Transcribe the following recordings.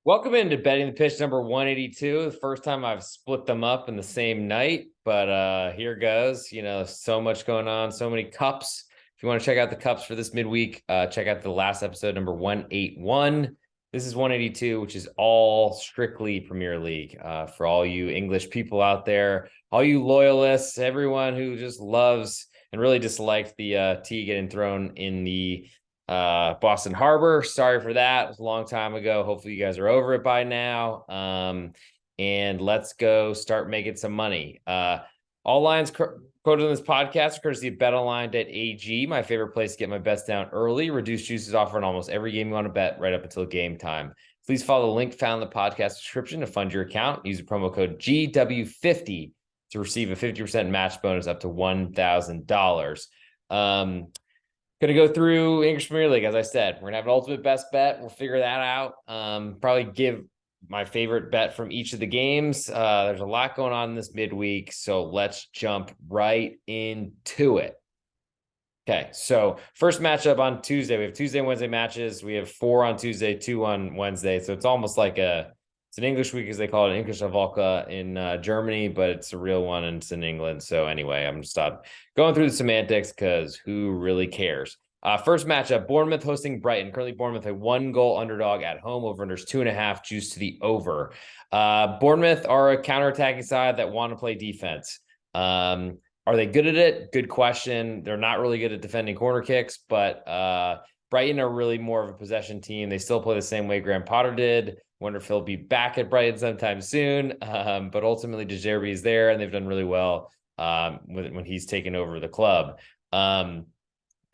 Welcome into Betting the Pitch number 182. The first time I've split them up in the same night, but here goes. So much going on, so many cups. If you want to check out the cups for this midweek, check out the last episode, number 181. This is 182, which is all strictly Premier League. For all you English people out there, all you loyalists, everyone who just loves and really disliked the T getting thrown in the Boston Harbor. Sorry for that. It was a long time ago. Hopefully you guys are over it by now. And let's go start making some money. All lines quoted in this podcast are courtesy of betonline.ag, my favorite place to get my bets down early. Reduced juices offered on almost every game you want to bet right up until game time. Please follow the link found in the podcast description to fund your account. Use the promo code GW50 to receive a 50% match bonus up to $1,000. Going to go through English Premier League, as I said. We're going to have an ultimate best bet. We'll figure that out. Probably give my favorite bet from each of the games. There's a lot going on in this midweek, so let's jump right into it. Okay, so first matchup on Tuesday. We have Tuesday and Wednesday matches. We have 4 on Tuesday, 2 on Wednesday. So it's almost like it's an English week, as they call it, English Volka in Germany, but it's a real one and it's in England. So anyway, I'm just going through the semantics because who really cares? First matchup, Bournemouth hosting Brighton. Currently, Bournemouth a 1-goal underdog at home. Over-unders 2.5, juice to the over. Bournemouth are a counterattacking side that want to play defense. Are they good at it? Good question. They're not really good at defending corner kicks, but Brighton are really more of a possession team. They still play the same way Graham Potter did. Wonder if he'll be back at Brighton sometime soon. But ultimately, De Zerbi is there, and they've done really well when he's taken over the club.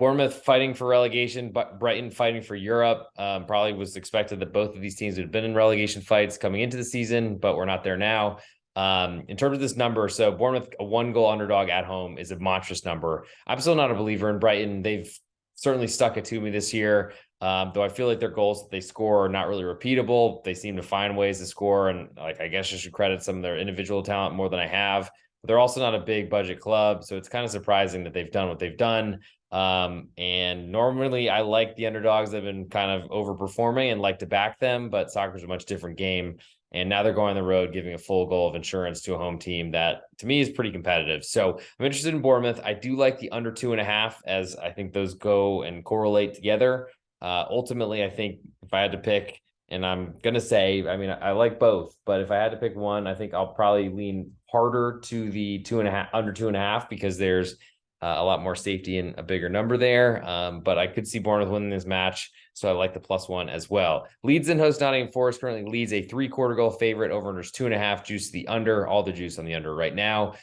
Bournemouth fighting for relegation, but Brighton fighting for Europe. Probably was expected that both of these teams would have been in relegation fights coming into the season, but we're not there now. In terms of this number, so Bournemouth, a 1-goal underdog at home is a monstrous number. I'm still not a believer in Brighton. They've certainly stuck it to me this year. Though I feel like their goals that they score are not really repeatable. They seem to find ways to score, and I guess I should credit some of their individual talent more than I have. But they're also not a big budget club, so it's kind of surprising that they've done what they've done. And normally I like the underdogs that have been kind of overperforming and like to back them, but soccer's a much different game. And now they're going on the road, giving a full goal of insurance to a home team that, to me, is pretty competitive. So I'm interested in Bournemouth. I do like the under 2.5, as I think those go and correlate together. Ultimately, I think if I had to pick, and I'm going to say, I like both, but if I had to pick one, I think I'll probably lean harder to the 2.5, under 2.5, because there's a lot more safety and a bigger number there. But I could see Bournemouth winning this match, so I like the +1 as well. Leeds and host Nottingham Forest. Currently Leeds a 3/4 goal favorite. Over-unders 2.5, juice to the under. All the juice on the under right now.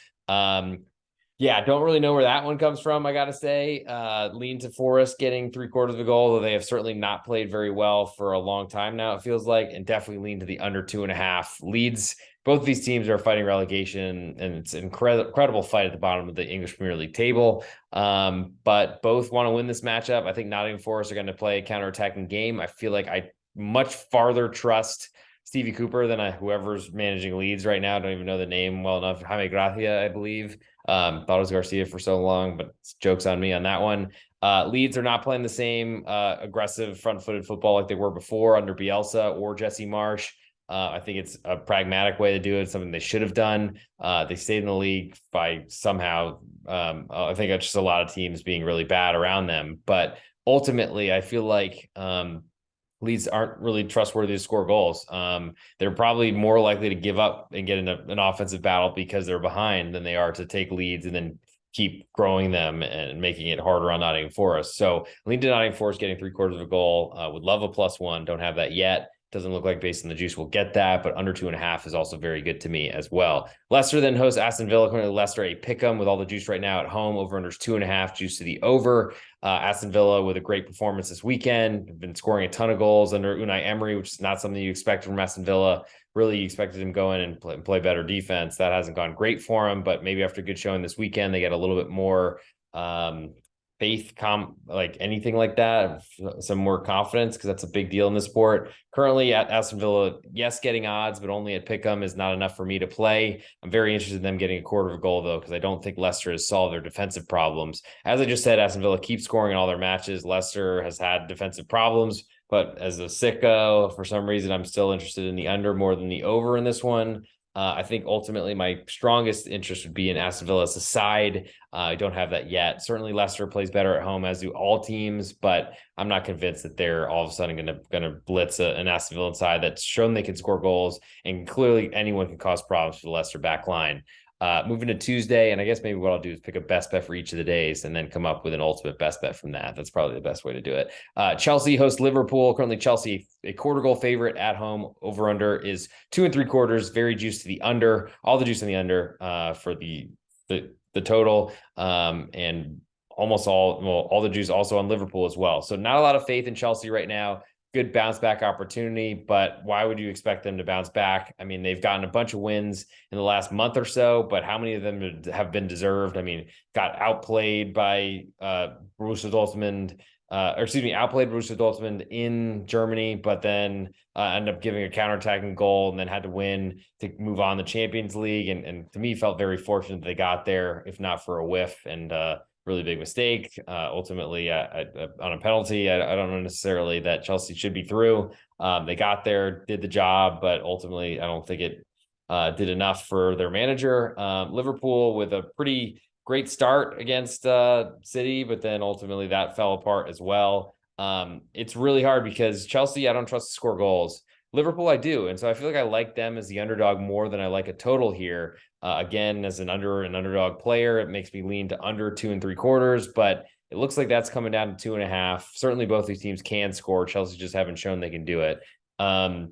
Yeah, I don't really know where that one comes from, I got to say. Lean to Forest getting 3/4 of a goal, though they have certainly not played very well for a long time now, it feels like, and definitely lean to the under 2.5. Leeds, both of these teams are fighting relegation, and it's an incredible fight at the bottom of the English Premier League table. But both want to win this matchup. I think Nottingham Forest are going to play a counterattacking game. I feel like I much farther trust Stevie Cooper than whoever's managing Leeds right now. I don't even know the name well enough. Jaime Gracia, I believe. Thought it was Garcia for so long, but joke's on me on that one. Leeds are not playing the same aggressive front-footed football like they were before under Bielsa or Jesse Marsch. I think it's a pragmatic way to do it, something they should have done. They stayed in the league by somehow, I think it's just a lot of teams being really bad around them. But ultimately, I feel like Leeds aren't really trustworthy to score goals. They're probably more likely to give up and get in an offensive battle because they're behind than they are to take leads and then keep growing them and making it harder on Nottingham Forest. So lean to Nottingham Forest getting 3/4 of a goal. Would love a +1. Don't have that yet. Doesn't look like based on the juice we'll get that, but under 2.5 is also very good to me as well. Leicester then hosts Aston Villa. Currently Leicester a pick'em with all the juice right now at home. Over-unders 2.5, juice to the over. Aston Villa with a great performance this weekend. Have been scoring a ton of goals under Unai Emery, which is not something you expect from Aston Villa. Really, you expected him go in and play better defense. That hasn't gone great for him, but maybe after a good showing this weekend, they get a little bit more faith, like anything like that, some more confidence, because that's a big deal in this sport. Currently at Aston Villa, yes, getting odds, but only at pick'em is not enough for me to play. I'm very interested in them getting 1/4 of a goal, though, because I don't think Leicester has solved their defensive problems. As I just said, Aston Villa keeps scoring in all their matches. Leicester has had defensive problems, but as a sicko, for some reason, I'm still interested in the under more than the over in this one. I think ultimately my strongest interest would be in Aston Villa as a side. I don't have that yet. Certainly Leicester plays better at home, as do all teams, but I'm not convinced that they're all of a sudden going to blitz an Aston Villa side that's shown they can score goals, and clearly anyone can cause problems for the Leicester back line. Moving to Tuesday, and I guess maybe what I'll do is pick a best bet for each of the days and then come up with an ultimate best bet from that. That's probably the best way to do it. Chelsea hosts Liverpool. Currently, Chelsea, a quarter goal favorite at home. Over under is 2.75. Very juiced to the under. All the juice in the under for the total. And almost all the juice also on Liverpool as well. So not a lot of faith in Chelsea right now. Good bounce back opportunity, but why would you expect them to bounce back? I mean, they've gotten a bunch of wins in the last month or so, but how many of them have been deserved? I mean, got outplayed by Borussia Dortmund, outplayed Borussia Dortmund in Germany, but then ended up giving a counterattacking goal and then had to win to move on the Champions League. And to me, felt very fortunate they got there, if not for a whiff. And really big mistake. Ultimately, on a penalty, I don't know necessarily that Chelsea should be through. They got there, did the job, but ultimately, I don't think it did enough for their manager. Liverpool with a pretty great start against City, but then ultimately that fell apart as well. It's really hard because Chelsea, I don't trust to score goals. Liverpool, I do. And so I feel like I like them as the underdog more than I like a total here. Again, as an underdog player, it makes me lean to under 2.75, but it looks like that's coming down to 2.5. Certainly both these teams can score. Chelsea just haven't shown they can do it. The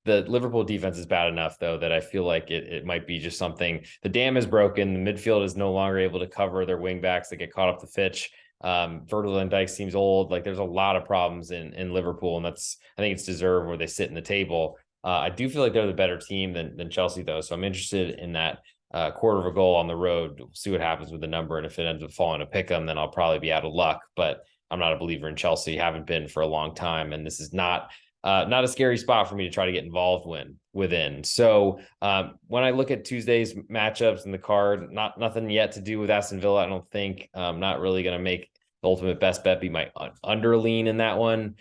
Liverpool defense is bad enough, though, that I feel like it might be just something. The dam is broken. The midfield is no longer able to cover their wingbacks that get caught up the pitch. Virgil van Dijk seems old. Like there's a lot of problems in Liverpool, and I think it's deserved where they sit in the table. I do feel like they're the better team than Chelsea, though. So I'm interested in that quarter of a goal on the road. We'll see what happens with the number. And if it ends up falling to pick them, then I'll probably be out of luck. But I'm not a believer in Chelsea, haven't been for a long time. And this is not a scary spot for me to try to get involved within. So when I look at Tuesday's matchups in the card, nothing yet to do with Aston Villa. I don't think. Not really going to make the ultimate best bet be my under lean in that one.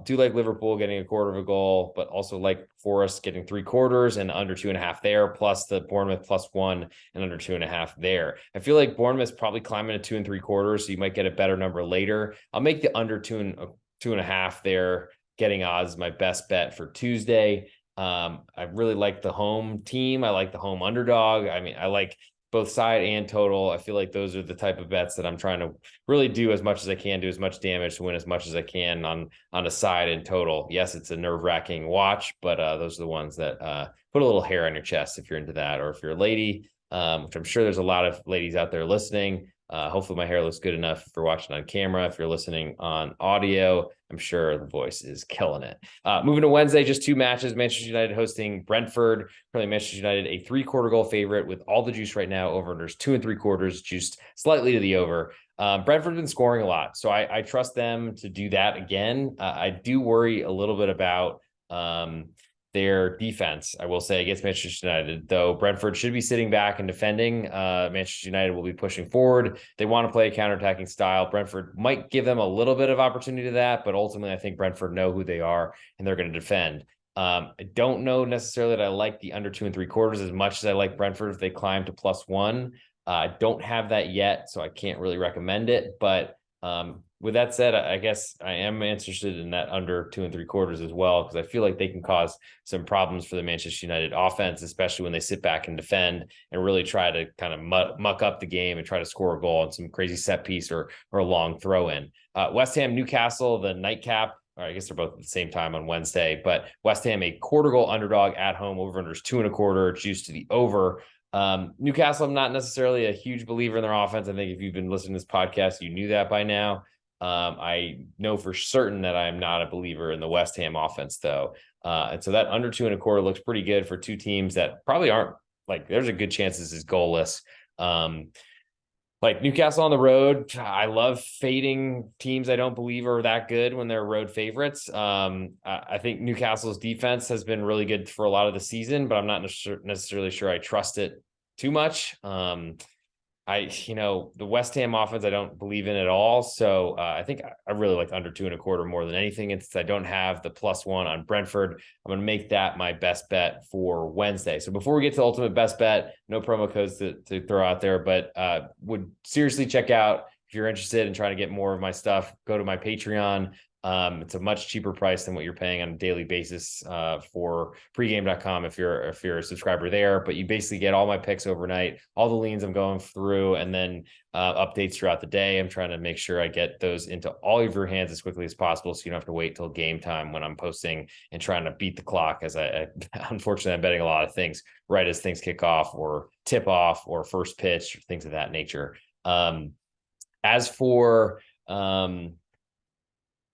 Do like Liverpool getting a quarter of a goal, but also like Forest getting 3/4 and under 2.5 there, plus the Bournemouth +1 and under 2.5 there. I feel like Bournemouth's probably climbing to 2.75, so you might get a better number later. I'll make the under 2.5 there. Getting odds my best bet for Tuesday. I really like the home team. I like the home underdog. I mean, I like both side and total. I feel like those are the type of bets that I'm trying to really do as much as I can, do as much damage to win as much as I can on a side and total. Yes, it's a nerve-wracking watch, but those are the ones that put a little hair on your chest if you're into that, or if you're a lady, which I'm sure there's a lot of ladies out there listening. Hopefully my hair looks good enough if you're watching on camera. If you're listening on audio, I'm sure the voice is killing it. Moving to Wednesday, just two matches. Manchester United hosting Brentford. Currently Manchester United, a 3/4 goal favorite with all the juice right now. Over unders 2.75, juiced slightly to the over. Brentford's been scoring a lot, so I trust them to do that again. I do worry a little bit about their defense, I will say, against Manchester United, though Brentford should be sitting back and defending. Manchester United will be pushing forward. They want to play a counterattacking style. Brentford might give them a little bit of opportunity to that, but ultimately I think Brentford know who they are and they're going to defend. I don't know necessarily that I like the under 2.75 as much as I like Brentford if they climb to +1. I don't have that yet, so I can't really recommend it. But with that said, I guess I am interested in that under 2.75 as well, because I feel like they can cause some problems for the Manchester United offense, especially when they sit back and defend and really try to kind of muck up the game and try to score a goal on some crazy set piece or a long throw in. West Ham, Newcastle, the nightcap. Or I guess they're both at the same time on Wednesday, but West Ham, a quarter goal underdog at home. Over unders 2.25, juiced to the over. Newcastle, I'm not necessarily a huge believer in their offense. I think if you've been listening to this podcast, you knew that by now. I know for certain that I'm not a believer in the West Ham offense, though. And so that under 2.25 looks pretty good for two teams that probably aren't, like, there's a good chance this is goalless. Like Newcastle on the road, I love fading teams I don't believe are that good when they're road favorites. I think Newcastle's defense has been really good for a lot of the season, but I'm not necessarily sure I trust it too much. The West Ham offense, I don't believe in at all. So I think I really like under 2.25 more than anything. It's I don't have the +1 on Brentford. I'm going to make that my best bet for Wednesday. So before we get to the ultimate best bet, no promo codes to throw out there, but would seriously check out if you're interested in trying to get more of my stuff, go to my Patreon. It's a much cheaper price than what you're paying on a daily basis for pregame.com if you're a subscriber there. But you basically get all my picks overnight, all the leans I'm going through, and then updates throughout the day. I'm trying to make sure I get those into all of your hands as quickly as possible, so you don't have to wait till game time when I'm posting and trying to beat the clock. As I unfortunately, I'm betting a lot of things right as things kick off or tip off or first pitch, or things of that nature. As for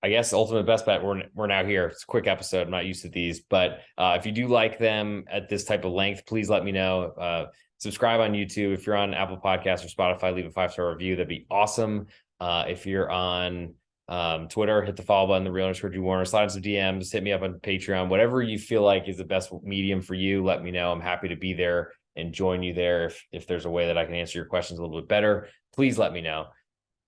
I guess ultimate best bet, we're now here. It's a quick episode. I'm not used to these, but if you do like them at this type of length, please let me know. Subscribe on YouTube. If you're on Apple Podcasts or Spotify, leave a 5-star review. That'd be awesome. If you're on Twitter, hit the follow button, the real_Drew Warner. Slide some DMs, hit me up on Patreon. Whatever you feel like is the best medium for you, let me know. I'm happy to be there and join you there. If there's a way that I can answer your questions a little bit better, please let me know.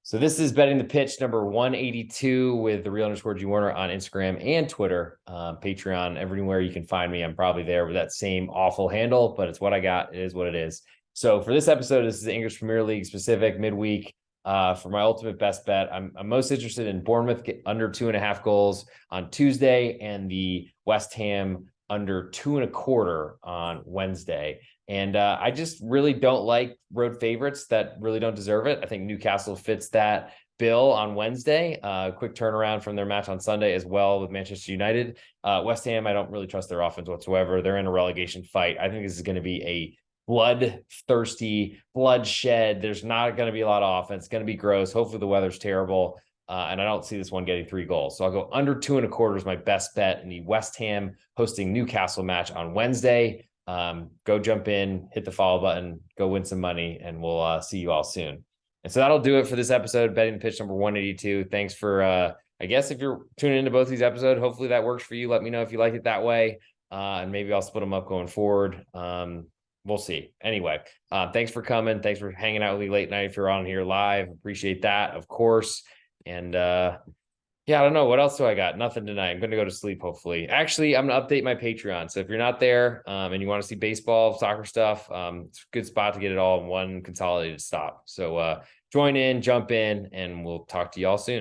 So this is Betting the Pitch number 182 with the real_Drew Warner on Instagram and Twitter, Patreon, everywhere you can find me. I'm probably there with that same awful handle, but it's what I got. It is what it is. So for this episode, this is the English Premier League specific midweek. For my ultimate best bet, I'm most interested in Bournemouth under 2.5 goals on Tuesday and the West Ham under 2.25 on Wednesday. And I just really don't like road favorites that really don't deserve it. I think Newcastle fits that bill on Wednesday. Quick turnaround from their match on Sunday as well with Manchester United. West Ham, I don't really trust their offense whatsoever. They're in a relegation fight. I think this is going to be a bloodthirsty bloodshed. There's not going to be a lot of offense. It's going to be gross. Hopefully the weather's terrible. And I don't see this one getting 3 goals. So I'll go under 2.25 is my best bet in the West Ham hosting Newcastle match on Wednesday. Go jump in, hit the follow button, go win some money, and we'll see you all soon. And so that'll do it for this episode, Betting the Pitch number 182. Thanks for, I guess if you're tuning into both these episodes, hopefully that works for you. Let me know if you like it that way. And maybe I'll split them up going forward. We'll see. Anyway, thanks for coming. Thanks for hanging out with me late night if you're on here live. Appreciate that, of course. And yeah, I don't know. What else do I got? Nothing tonight. I'm going to go to sleep, hopefully. Actually, I'm going to update my Patreon. So if you're not there and you want to see baseball, soccer stuff, it's a good spot to get it all in one consolidated stop. So join in, jump in, and we'll talk to you all soon.